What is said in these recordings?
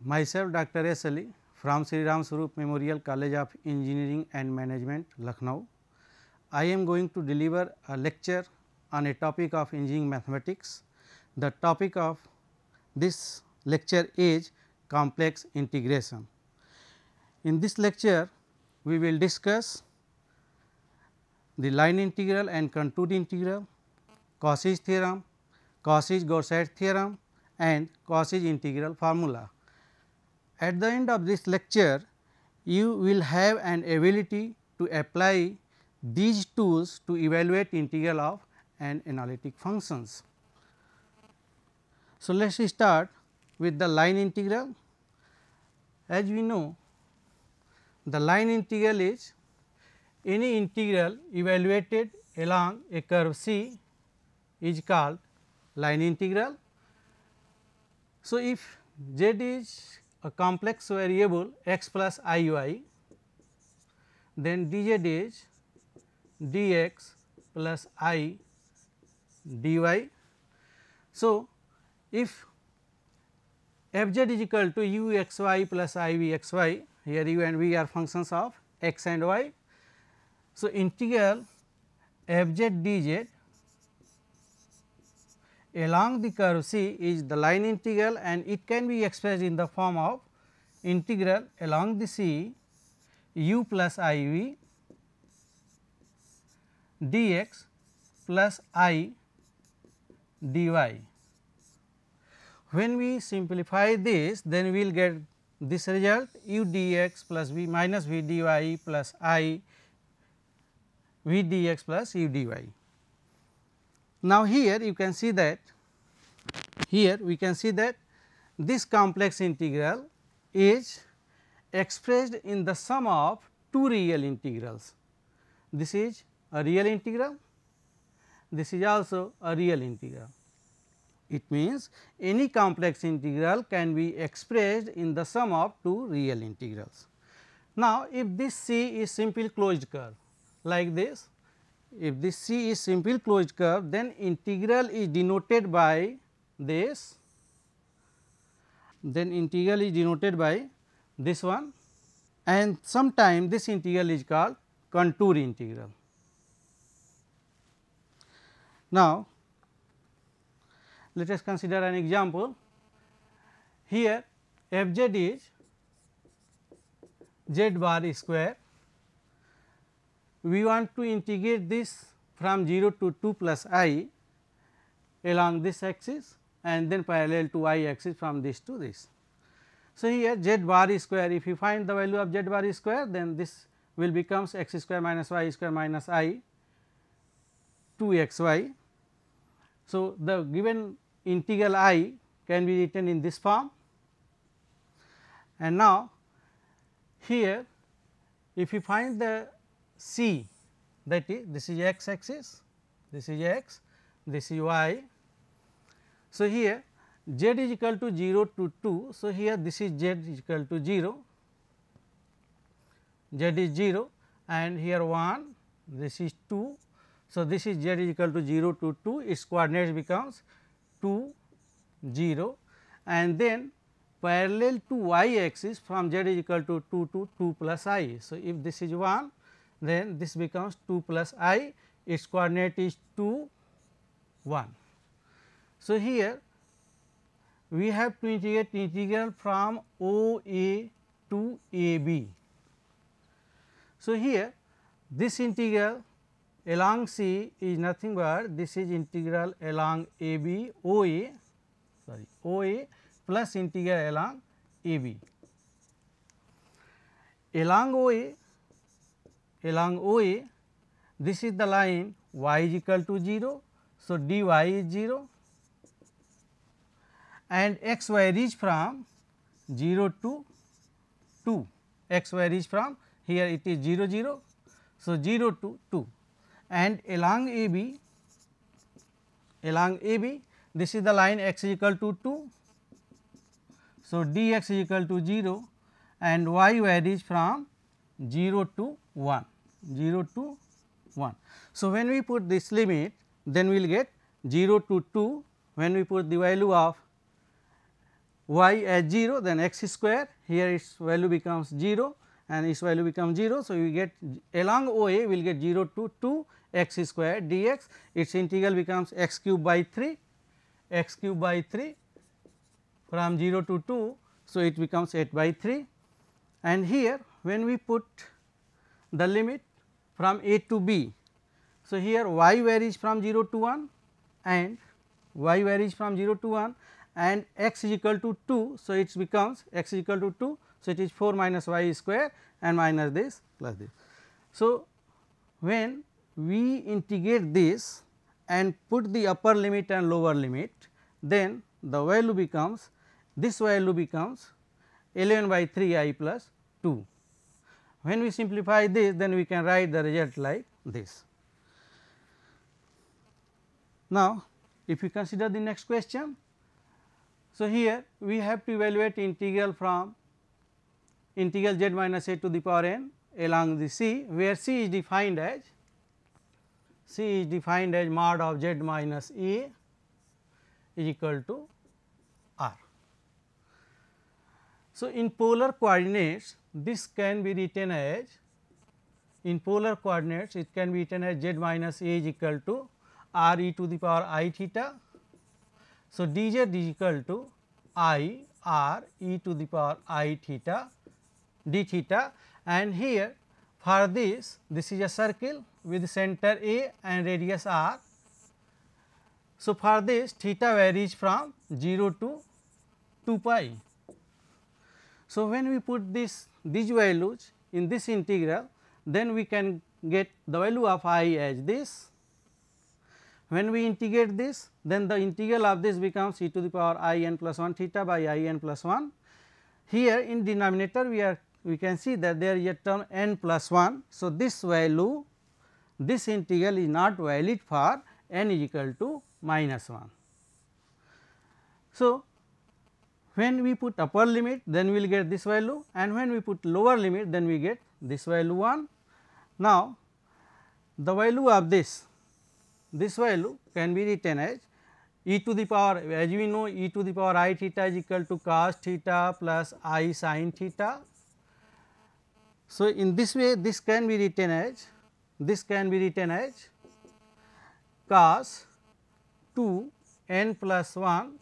Myself Dr. S. Ali from Sri Ram Swaroop Memorial College of Engineering and Management, Lucknow. I am going to deliver a lecture on a topic of engineering mathematics. The topic of this lecture is complex integration. In this lecture, we will discuss the line integral and contour integral, Cauchy's theorem, Cauchy-Gaussiet theorem and Cauchy integral formula. At the end of this lecture, you will have an ability to apply these tools to evaluate integral of an analytic functions. So, let us start with the line integral. As we know, the line integral is any integral evaluated along a curve C is called line integral. So, if z is a complex variable x plus I y, then dz is dx plus I dy. So, if f z is equal to u x y plus I v x y, here u and v are functions of x and y. So, integral f z dz along the curve C is the line integral, and it can be expressed in the form of integral along the C u plus I v dx plus I dy. When we simplify this, then we will get this result u dx plus v minus v dy plus I v dx plus u dy. Now, here you can see that this complex integral is expressed in the sum of two real integrals. This is a real integral, this is also a real integral. It means any complex integral can be expressed in the sum of two real integrals. Now, if this C is simple closed curve like this, if this C is simple closed curve, then integral is denoted by this, this one, and sometime this integral is called contour integral. Now, let us consider an example. Here f z is z bar square. We want to integrate this from 0 to 2 plus I along this axis and then parallel to y axis from this to this. So, here z bar square, if you find the value of z bar square, then this will becomes x square minus y square minus I 2 x y. So, the given integral I can be written in this form, and now here if you find the C, that is this is x axis, this is x, this is y. So, here z is equal to 0 to 2. So, here this is z is equal to 0, z is 0 and here 1, this is 2. So, this is z is equal to 0 to 2, its coordinates becomes 2 0 and then parallel to y axis from z is equal to 2 to 2 plus I. So, if this is 1, then this becomes 2 plus I, its coordinate is 2 1. So, here we have to integrate integral from O A to A B. So, here this integral along C is nothing but this is integral along A B O A plus integral along A B. Along O A, this is the line y is equal to 0. So, dy is 0 and x y reach from 0 to 2, x y reach from here it is 0 0. So, 0 to 2 and along A B this is the line x is equal to 2. So, dx is equal to 0 and y varies from 0 to 1, 0 to 1. So, when we put this limit, then we will get 0 to 2. When we put the value of y as 0, then x square, here its value becomes 0 and its value becomes 0. So, we get along OA we will get 0 to 2 x square dx, its integral becomes x cube by 3 from 0 to 2. So, it becomes 8 by 3 and here when we put the limit from a to b. So, here y varies from 0 to 1 and y varies from 0 to 1 and x is equal to 2. So, it becomes x is equal to 2. So, it is 4 minus y square and minus this plus this. So, when we integrate this and put the upper limit and lower limit, then the value becomes, this value becomes 11 by 3 I plus 2. When we simplify this, then we can write the result like this. Now, if we consider the next question. So, here we have to evaluate integral from integral z minus a to the power n along the c, where c is defined as mod of z minus a is equal to r. So, in polar coordinates this can be written as, in polar coordinates it can be written as z minus a is equal to r e to the power I theta. So, dz is equal to I r e to the power I theta d theta, and here for this is a circle with center A and radius r. So, for this theta varies from 0 to 2 pi. So, when we put these values in this integral, then we can get the value of I as this. When we integrate this, then the integral of this becomes e to the power I n plus 1 theta by I n plus 1. Here in denominator we can see that there is a term n plus 1. So, this value, this integral is not valid for n is equal to minus 1. So, when we put upper limit, then we will get this value, and when we put lower limit, then we get this value 1. Now, the value of this value can be written as e to the power, as we know e to the power I theta is equal to cos theta plus I sin theta. So, in this way this can be written as cos 2 n plus 1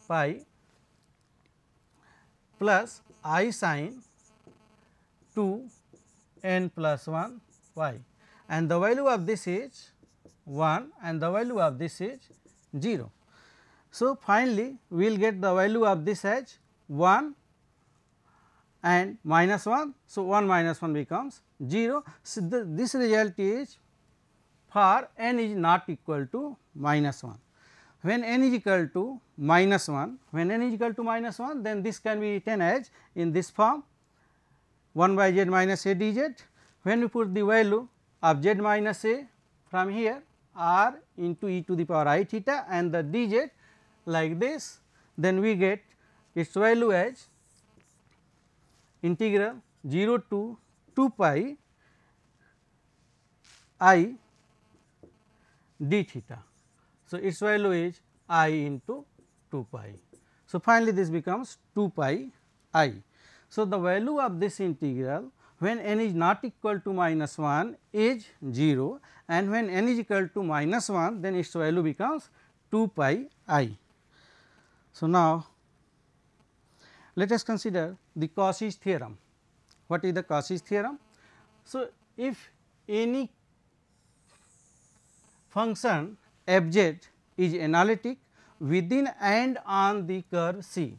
pi plus I sin 2 n plus 1 pi, and the value of this is 1 and the value of this is 0. So, finally, we will get the value of this as 1 and minus 1. So, 1 minus 1 becomes 0. So, this result is for n is not equal to minus 1. When n is equal to minus 1, then this can be written as in this form 1 by z minus a dz. When we put the value of z minus a from here r into e to the power I theta and the dz like this, then we get its value as integral 0 to 2 pi I d theta. So, its value is I into 2 pi. So, finally, this becomes 2 pi I. So, the value of this integral when n is not equal to minus 1 is 0, and when n is equal to minus 1, then its value becomes 2 pi I. So, now let us consider the Cauchy's theorem. What is the Cauchy's theorem? So, if any function f z is analytic within and on the curve C,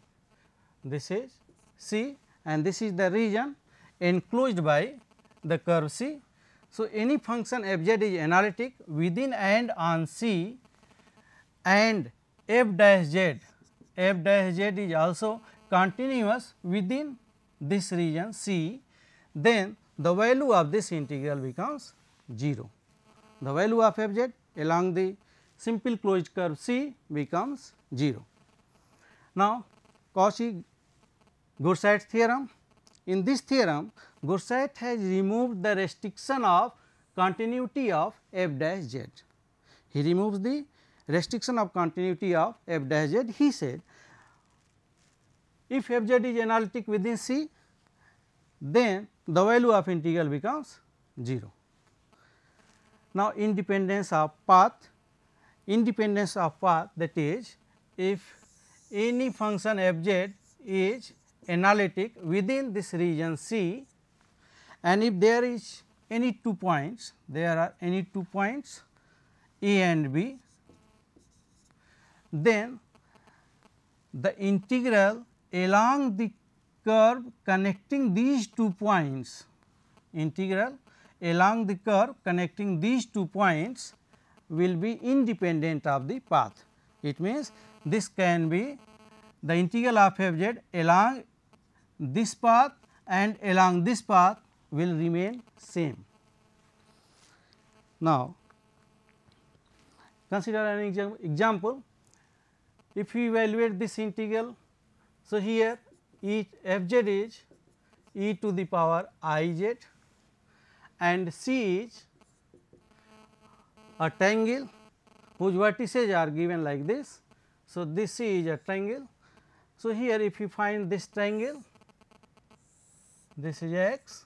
this is C and this is the region enclosed by the curve C. So, any function f z is analytic within and on C, and f dash z is also continuous within this region C, then the value of this integral becomes 0. The value of f z along the simple closed curve C becomes 0. Now, Cauchy-Goursat theorem. In this theorem, Goursat has removed the restriction of continuity of f dash z. He removes the restriction of continuity of f dash z, he said if f z is analytic within C, then the value of integral becomes 0. Now, independence of path, that is if any function f z is analytic within this region C, and if there is any 2 points, there are any 2 points A and B, then the integral along the curve connecting these 2 points, will be independent of the path. It means, this can be the integral of f z along this path and along this path will remain same. Now, consider an example. If we evaluate this integral, so here f z is e to the power I z and C is a triangle whose vertices are given like this. So, this C is a triangle. So, here if you find this triangle, this is x,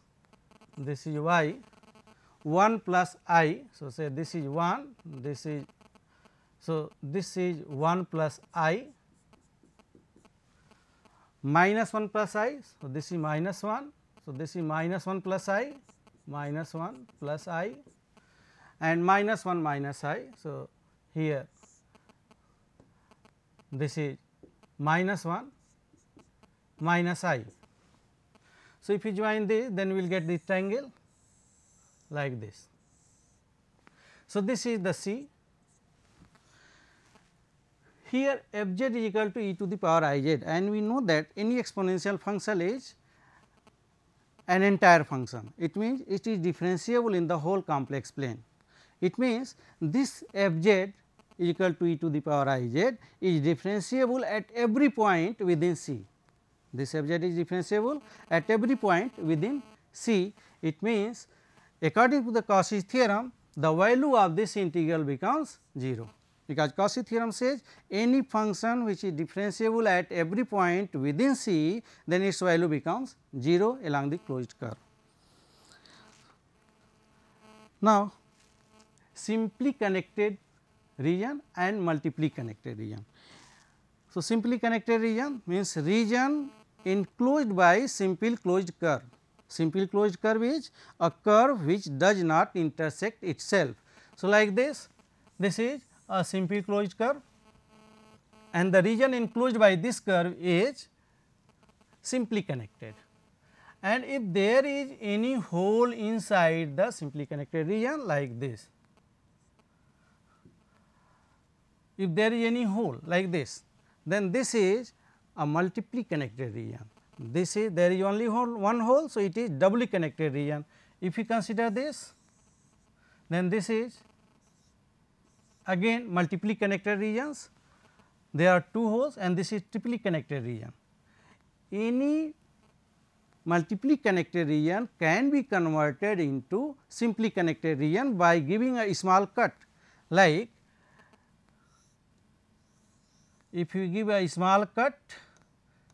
this is y, 1 plus I. So, say this is 1, this is, so this is 1 plus I, minus 1 plus I. So, this is minus 1. So, this is minus 1 plus I, minus 1 plus I, and minus 1 minus I. So, here this is minus 1 minus I. So, if you join this, then we will get the triangle like this. So, this is the C. Here f z is equal to e to the power I z, and we know that any exponential function is an entire function. It means, it is differentiable in the whole complex plane. It means, this f z is equal to e to the power I z is differentiable at every point within C. This f z is differentiable at every point within C. It means, according to the Cauchy's theorem, the value of this integral becomes 0, because Cauchy theorem says any function which is differentiable at every point within C, then its value becomes 0 along the closed curve. Now, simply connected region and multiply connected region. So, simply connected region means region enclosed by simple closed curve. Simple closed curve is a curve which does not intersect itself. So, like this is a simple closed curve and the region enclosed by this curve is simply connected. And if there is any hole inside the simply connected region like this, if there is any hole like this, then this is a multiply connected region. This is, there is only one hole, so it is doubly connected region. If you consider this, then this is again multiply connected regions. There are 2 holes and this is triply connected region. Any multiply connected region can be converted into simply connected region by giving a small cut, like if you give a small cut,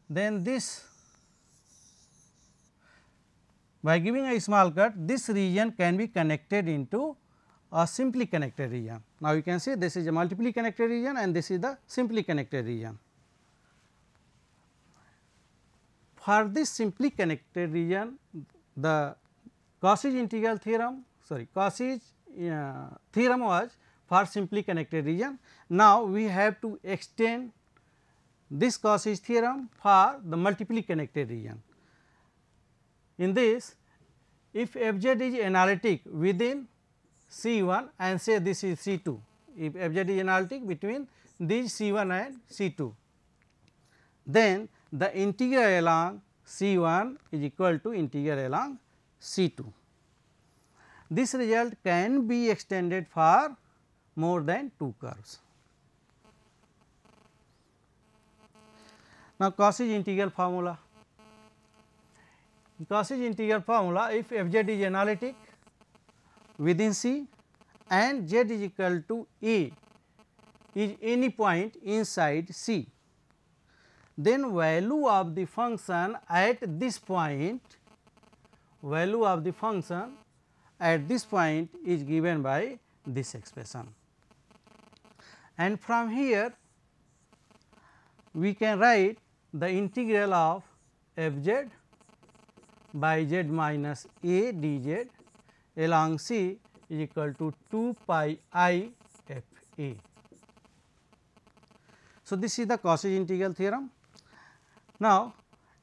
then this, by giving a small cut, this region can be connected into a simply connected region. Now, you can see this is a multiply connected region and this is the simply connected region. For this simply connected region, the Cauchy's integral theorem, Cauchy's theorem was for simply connected region. Now, we have to extend this Cauchy's theorem for the multiply connected region. In this, if f z is analytic within C 1 and say this is C 2, if f z is analytic between these C 1 and C 2, then the integral along C 1 is equal to integral along C 2. This result can be extended for more than 2 curves. Now, Cauchy's integral formula. Cauchy's integral formula, if f z is analytic within C and z is equal to a is any point inside C, then value of the function at this point, value of the function at this point is given by this expression. And from here we can write the integral of f z by z minus a dz along C is equal to 2 pi I f a. So, this is the Cauchy integral theorem. Now,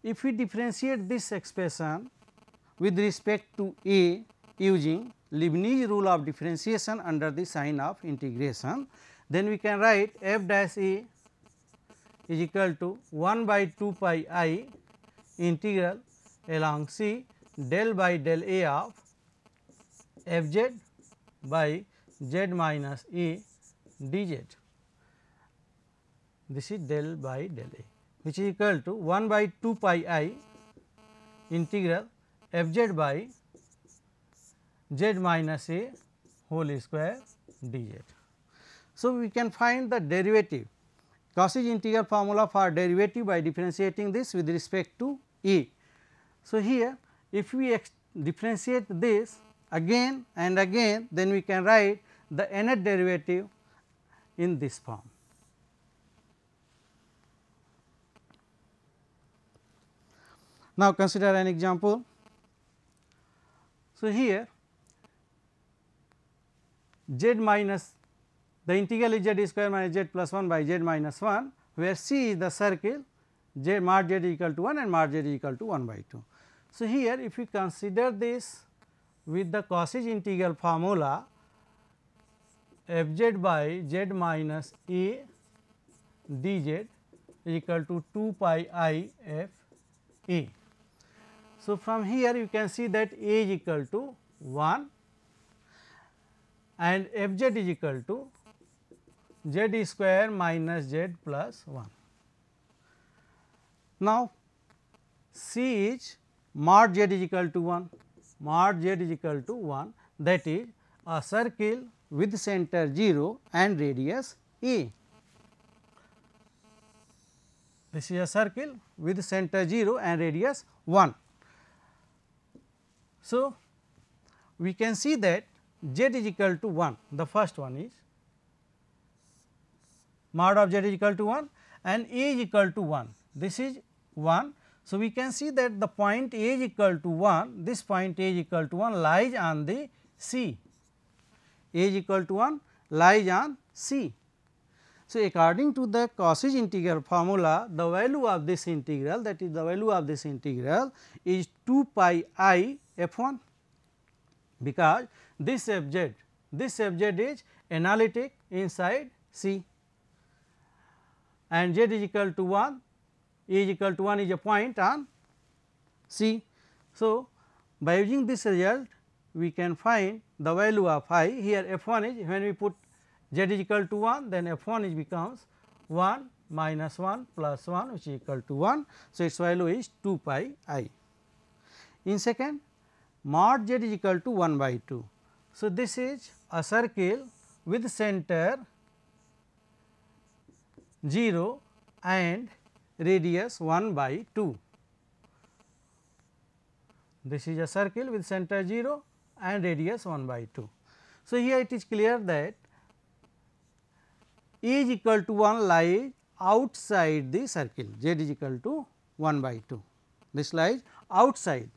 if we differentiate this expression with respect to a using Leibniz rule of differentiation under the sign of integration, then we can write f dash a is equal to 1 by 2 pi I integral along C del by del a of f z by z minus a dz. This is del by del a, which is equal to 1 by 2 pi I integral f z by z minus a whole square dz. So, we can find the derivative, Cauchy integral formula for derivative by differentiating this with respect to a. So, here if we differentiate this again and again, then we can write the nth derivative in this form. Now, consider an example. So, here z minus the integral is z square minus z plus 1 by z minus 1, where C is the circle, z mod z is equal to 1 and mod z is equal to 1 by 2. So, here if we consider this with the Cauchy integral formula f z by z minus a dz is equal to 2 pi I f a. So, from here you can see that a is equal to 1 and f z is equal to z square minus z plus 1. Now, C is mod z is equal to 1, mod z is equal to 1, that is a circle with center 0 and radius a. This is a circle with center 0 and radius 1. So, we can see that z is equal to 1, the first one is mod of z is equal to 1 and a is equal to 1, this is 1. So, we can see that the point a is equal to 1, this point a is equal to 1 lies on the C, a is equal to 1 lies on C. So, according to the Cauchy integral formula, the value of this integral, that is the value of this integral is 2 pi I f 1, because this f z is analytic inside C and z is equal to 1, a is equal to 1 is a point on C. So, by using this result we can find the value of I. Here f 1 is, when we put z is equal to 1, then f 1 is becomes 1 minus 1 plus 1, which is equal to 1. So, its value is 2 pi I. In second, mod z is equal to 1 by 2. So, this is a circle with center 0 and radius 1 by 2. This is a circle with center 0 and radius 1 by 2. So, here it is clear that a is equal to 1 lies outside the circle, z is equal to 1 by 2, this lies outside.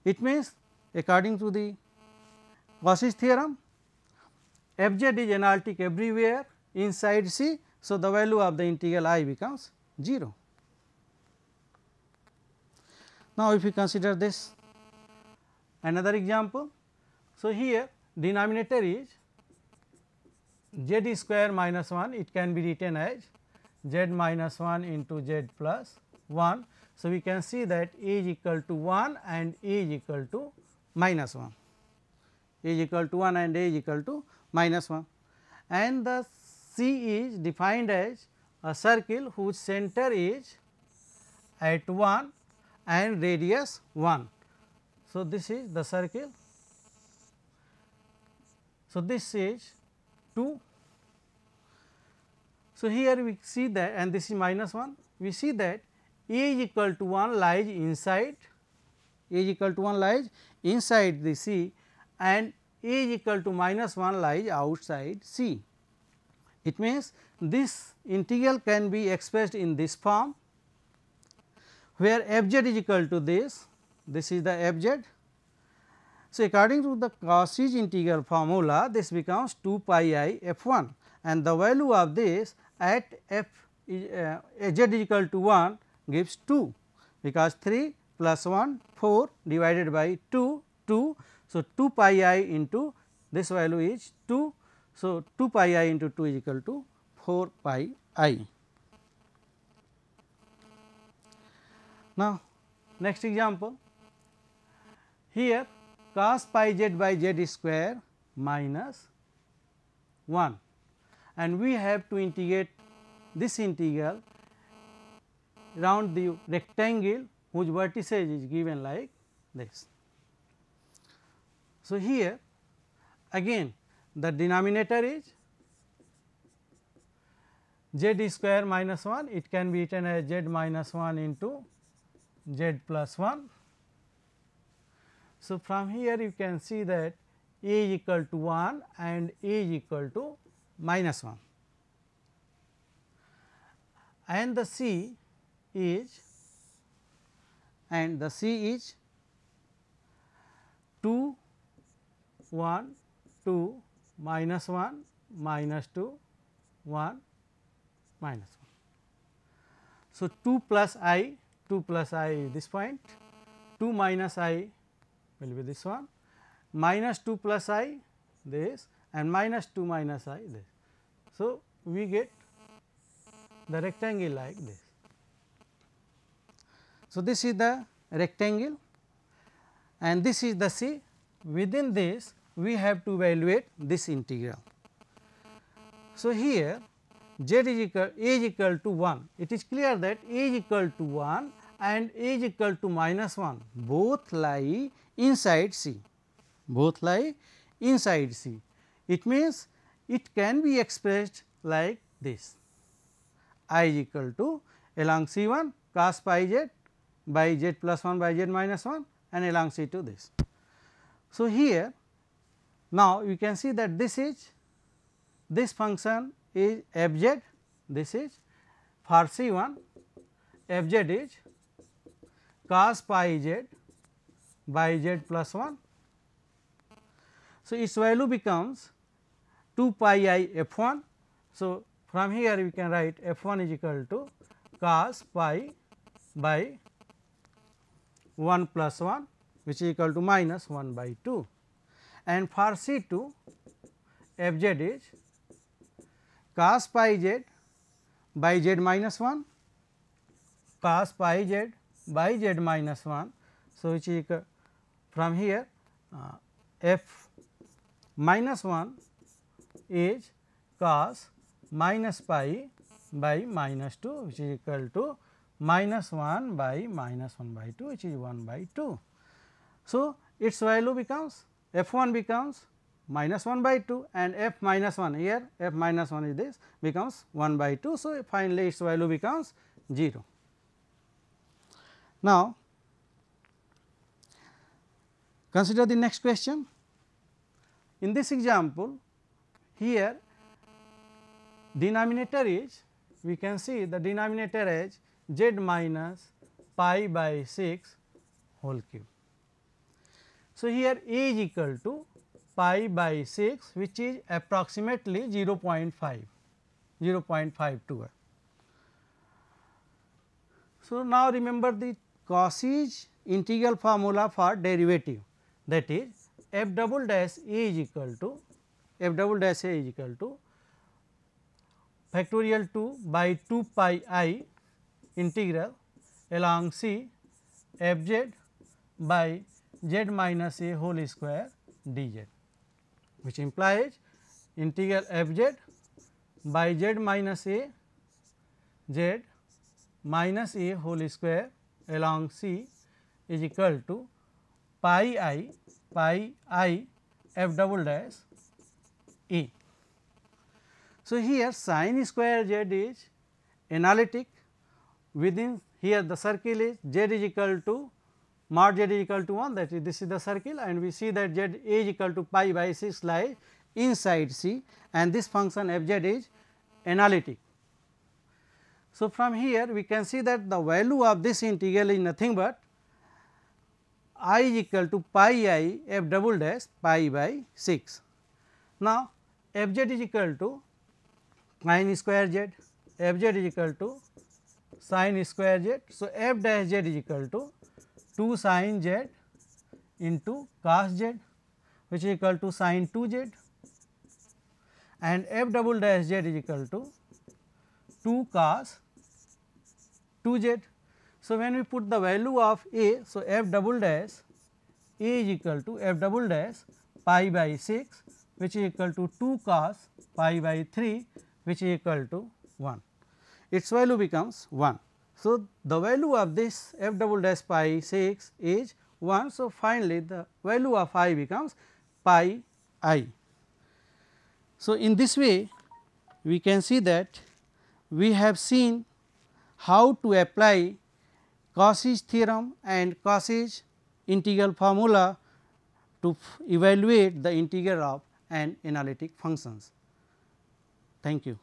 It means according to the Cauchy's theorem, f z is analytic everywhere inside C. So, the value of the integral I becomes 0. Now, if we consider this another example. So, here denominator is z square minus 1, it can be written as z minus 1 into z plus 1. So, we can see that a is equal to 1 and a is equal to minus 1, a is equal to 1 and a is equal to minus 1, and the C is defined as a circle whose center is at 1 and radius 1. So, this is the circle. So, this is 2. So, here we see that, and this is minus 1, we see that A is equal to 1 lies inside, A is equal to 1 lies inside the C, and A is equal to minus 1 lies outside C. It means, this integral can be expressed in this form, where f z is equal to this is the f z. So, according to the Cauchy's integral formula, this becomes 2 pi I f 1, and the value of this at f is, z is equal to 1 gives 2, because 3 plus 1 4 divided by 2 2. So, 2 pi I into this value is 2. So, 2 pi I into 2 is equal to 4 pi I. Now, next example, here cos pi z by z square minus 1, and we have to integrate this integral round the rectangle whose vertices is given like this. So, here again the denominator is z square minus 1, it can be written as z minus 1 into z plus 1. So, from here you can see that A is equal to 1 and A is equal to minus 1, and the C is 2 1 2 minus 1 minus 2 1 minus 1. So, 2 plus I is this point, 2 minus I will be this one, minus 2 plus I this, and minus 2 minus I this. So, we get the rectangle like this. So, this is the rectangle and this is the C. Within this we have to evaluate this integral. So, here z is equal, A is equal to 1, it is clear that A is equal to 1 and A is equal to minus 1 both lie inside C, both lie inside C. It means, it can be expressed like this, I is equal to along C 1 cos pi z by z plus 1 by z minus 1 and along C 2 this. So, here now you can see that this function is f z, this is for C 1 f z is cos pi z by z plus 1. So, its value becomes 2 pi I f 1. So, from here we can write f 1 is equal to cos pi by 1 plus 1, which is equal to minus 1 by 2, and for C 2 f z is cos pi z by z minus 1, cos pi z by z minus 1. So, which is equal from here f minus 1 is cos minus pi by minus 2, which is equal to minus 1 by minus 1 by 2, which is 1 by 2. So, its value becomes f 1 becomes minus 1 by 2 and f minus 1 here, f minus 1 is this, becomes 1 by 2. So, finally, its value becomes 0. Now, consider the next question. In this example, here denominator is, we can see the denominator as z minus pi by 6 whole cube. So, here A is equal to pi by 6, which is approximately 0.52. So, now remember the Cauchy's integral formula for derivative, that is f double dash A is equal to factorial 2 by 2 pi I integral along C f z by z minus a whole square dz, which implies integral f z by z minus a z minus a whole square along C is equal to pi I f double dash A. So, here sin square z is analytic, within here the circle is z is equal to mod z is equal to 1, that is this is the circle, and we see that z is equal to pi by 6 lies inside C, and this function f z is analytic. So, from here we can see that the value of this integral is nothing but I is equal to pi I f double dash pi by 6. Now, f z is equal to sin square z, f z is equal to sin square z. So, f dash z is equal to 2 sin z into cos z, which is equal to sin 2 z, and f double dash z is equal to 2 cos 2 z. So, when we put the value of A, so f double dash A is equal to f double dash pi by 6, which is equal to 2 cos pi by 3, which is equal to 1. Its value becomes 1. So, the value of this f double dash pi 6 is 1. So, finally, the value of I becomes pi I. So, in this way we can see that we have seen how to apply Cauchy's theorem and Cauchy's integral formula to evaluate the integral of an analytic functions. Thank you.